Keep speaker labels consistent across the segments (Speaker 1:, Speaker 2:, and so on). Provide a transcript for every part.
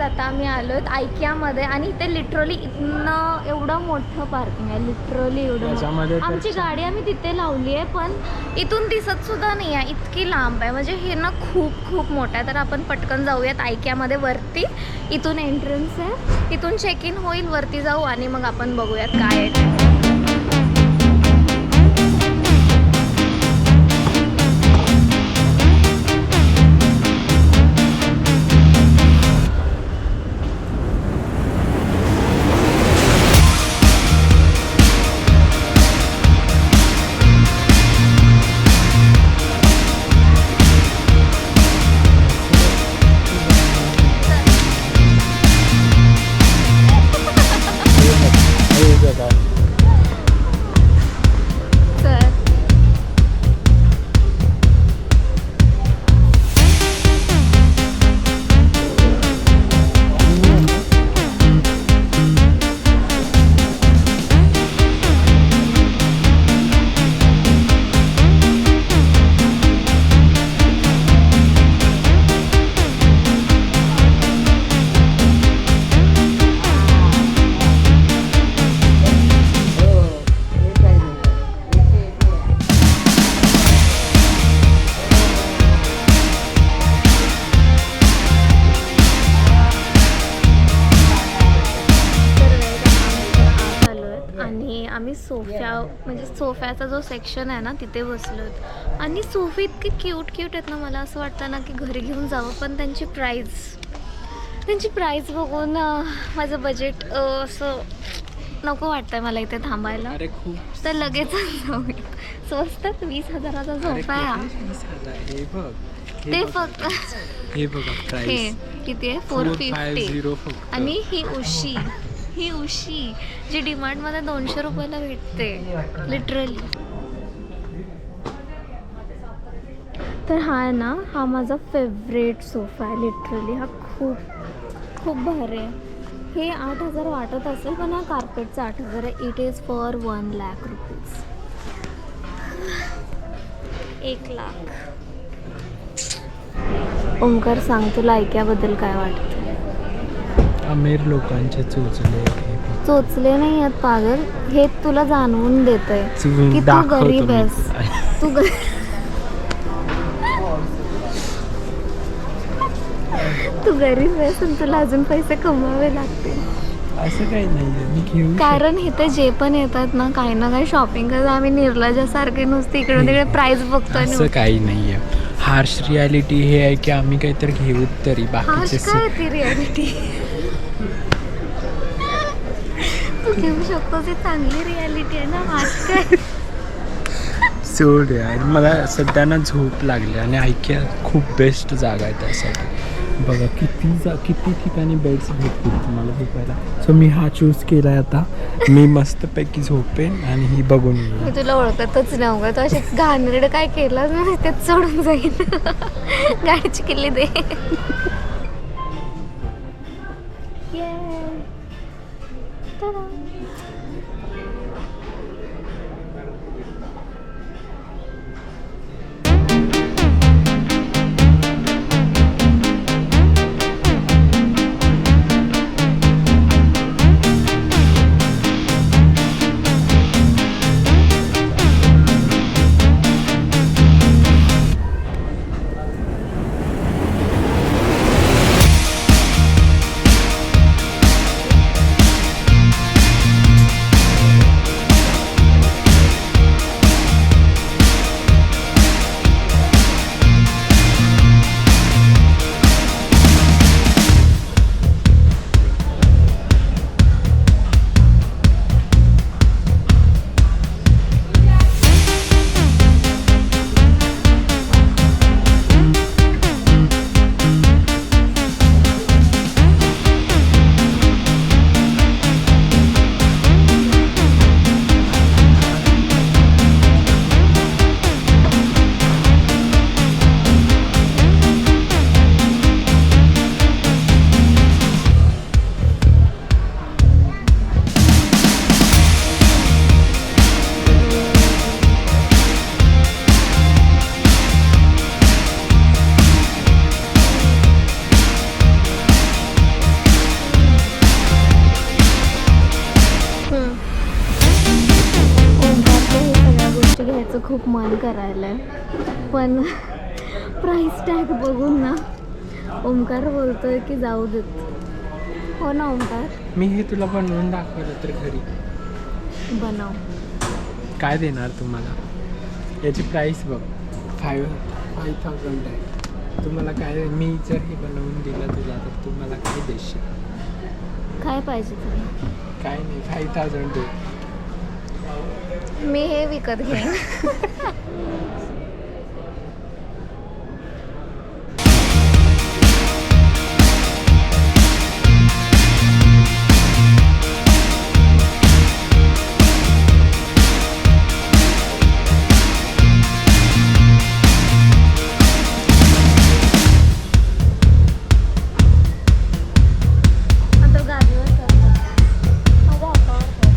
Speaker 1: Guys आता आम्ही आलो आहेत आयकियामध्ये आणि इथे लिटरली इथनं एवढं मोठं पार्किंग आहे, लिटरली एवढं. आमची गाडी आम्ही तिथे लावली आहे पण इथून दिसत सुद्धा नाही आहे, इतकी लांब आहे. म्हणजे हे ना खूप खूप मोठं आहे. तर आपण पटकन जाऊयात आयकियामध्ये वरती. इथून एंट्रन्स आहे, इथून चेक इन होईल, वरती जाऊ आणि मग आपण बघूयात काय आहे. म्हणजे सोफ्याचा जो सेक्शन आहे ना तिथे बसलो आहेत आणि सोफे इतके क्यूट क्यूट आहेत ना, मला असं वाटतं ना की घरी घेऊन जावं. पण त्यांची प्राईस बघून माझं बजेट असं नको वाटतंय मला इथे थांबायला. तर लगेच जाऊया. स्वस्तात 20,000चा सोफा आहे. ते फक्त हे किती आहे 450. आणि ही उशी जी डिमार्टमध्ये 200 रुपयाला भेटते लिटरली. तर हा आहे ना, हा माझा फेवरेट सोफा आहे लिटरली. हा खूप भारी आहे. हे 8,000 वाटत असेल पण हा कार्पेटचा 8,000 आहे. It is for 1 lakh rupees. 1 lakh. Omkar सांग, तुला ऐक्याबद्दल काय वाटतं?
Speaker 2: अमीर लोकांचे
Speaker 1: चोचले नाही आहेत पागल, हे तुला जाणवून देतंय की तू गरीब आहेस. तू गरीब आहेस आणि तुला अजून पैसे कमवावे लागतील.
Speaker 2: असं काही नाहीये, मी घेऊ.
Speaker 1: कारण इथे जे पण येतात ना काही ना काही शॉपिंग करायला, आम्ही निर्लजासारखे नुसते इकडे तिकडे प्राइस बघतो.
Speaker 2: असं काही नाहीये. हार्श रियालिटी हे आहे की आम्ही काहीतरी घेऊ तरी बाकीचे.
Speaker 1: काय ती रियालिटी तू घेऊ शकतो, ती चांगली रियालिटी आहे ना. हार्श काय
Speaker 2: सोड यार, मला सध्या ना झोप लागली आणि ऐक्या खूप बेस्ट जागा आहे त्यासाठी. बघा किती ठिकाणी बेड्स भेटतील तुम्हाला झोपायला. सो मी हा चूज केला आहे. आता मी मस्तपैकी झोपेन आणि ही बघून येईन.
Speaker 1: मी तुला ओळखतच नव्हतं, तू असे घाणेरडं काय केलं ना तेच सोडून जाईल. गाडीची किल्ली दे. घ्यायचं खूप मन करायलंय, पण प्राइस टॅग बघून ना ओमकार बोलतोय की जाऊ देत. हो ना ओमकार?
Speaker 2: मी हे तुला बनवून दाखवलं तर घरी
Speaker 1: बनव.
Speaker 2: काय देणार तुम्हाला? याची प्राईस बघ 5,000 आहे. तुम्हाला काय, मी जर हे बनवून दिलं तुला तर तुम्हाला काय देशील?
Speaker 1: काय पाहिजे तुला?
Speaker 2: काय नाही, 5,000 दे.
Speaker 1: मी हे विकत घेईन. आता गाडीवर चाललो. माझ्या हातावर ठेव.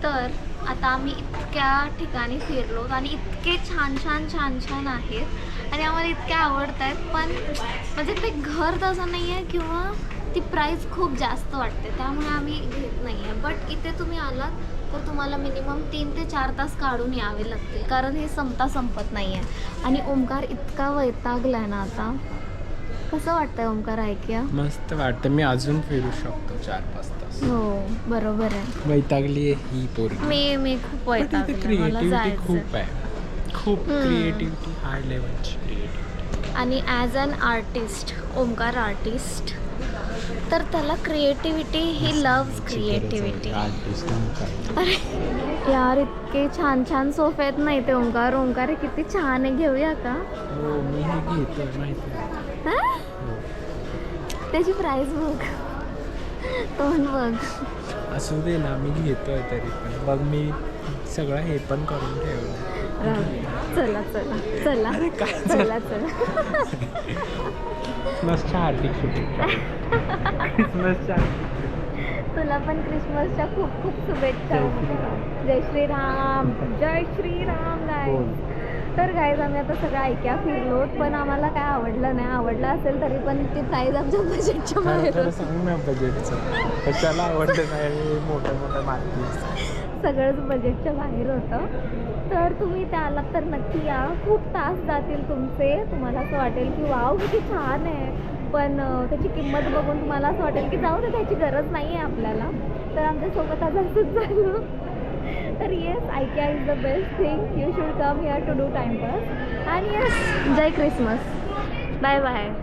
Speaker 1: तर आता आम्ही इतक्या ठिकाणी फिरलो आणि इतके छान छान छान छान आहेत आणि आम्हाला इतके आवडत आहेत, पण म्हणजे ते घर तसं नाही आहे किंवा ती प्राईस खूप जास्त वाटते, त्यामुळे आम्ही घेत नाही आहे. बट इथे तुम्ही आलात तर तुम्हाला मिनिमम 3 ते 4 तास काढून यावे लागतील, कारण हे संपत नाही आहे. आणि ओमकार इतका वैतागलाय ना आता. कसं वाटतंय ओमकार ऐकूया?
Speaker 2: मस्त वाटतं. मी अजून फिरू शकतो 4-5 तास.
Speaker 1: हो बरोबर आहे.
Speaker 2: वैतागली आहे ही पोरगी.
Speaker 1: मी खूप वैतागले, मला
Speaker 2: क्रिएटिव्हिटी
Speaker 1: जायचं.
Speaker 2: खूप आहे, खूप क्रिएटिव्हिटी, हाय लेवलची क्रिएटिव्हिटी.
Speaker 1: आणि as an artist, Omkar artist, तर त्याला क्रिएटिव्हिटी, ही लव्स क्रिएटिव्हिटी. अरे यार इतके छान छान सोफे आहेत नाही ते ओमकार. ओमकार हे किती छान आहे, घेऊया का?
Speaker 2: हो मी हे घेतो माहिती आहे.
Speaker 1: हा? त्याची प्राईस बघ, तोंड बघ.
Speaker 2: असू दे ना, मी घेतोय तरी पण बघ, मी सगळं हे पण करून ठेवलं.
Speaker 1: चला चला चला
Speaker 2: अरे काय
Speaker 1: चला चला.
Speaker 2: क्रिसमसच्या हार्दिक शुभेच्छा. क्रिसमसच्या
Speaker 1: तुला पण क्रिसमसच्या खूप खूप शुभेच्छा. जय श्रीराम, जय श्रीराम गाईज. तर गाईज आम्ही आता सगळं ऐक्या फिरलो, पण आम्हाला काय आवडलं नाही. आवडलं असेल तरी पण ती प्राईज आमच्या बजेटच्या बाहेर होती.
Speaker 2: सांग ना बजेटचं, कशाला आवडलं नाही. मोठ्या मोठ्या मार्केट
Speaker 1: सगळंच बजेटच्या बाहेर होतं. तर तुम्ही त्या आलात तर नक्की या. खूप तास जातील तुमचे. तुम्हाला असं वाटेल की वाव किती छान आहे, पण त्याची किंमत बघून तुम्हाला असं वाटेल की जाऊ दे, त्याची गरज नाही आहे आपल्याला. तर आमच्यासोबत आज असंच झालं. तर yes, IKEA is the best thing. You should come here to do timepass. आणि येस, जय क्रिसमस. Bye bye.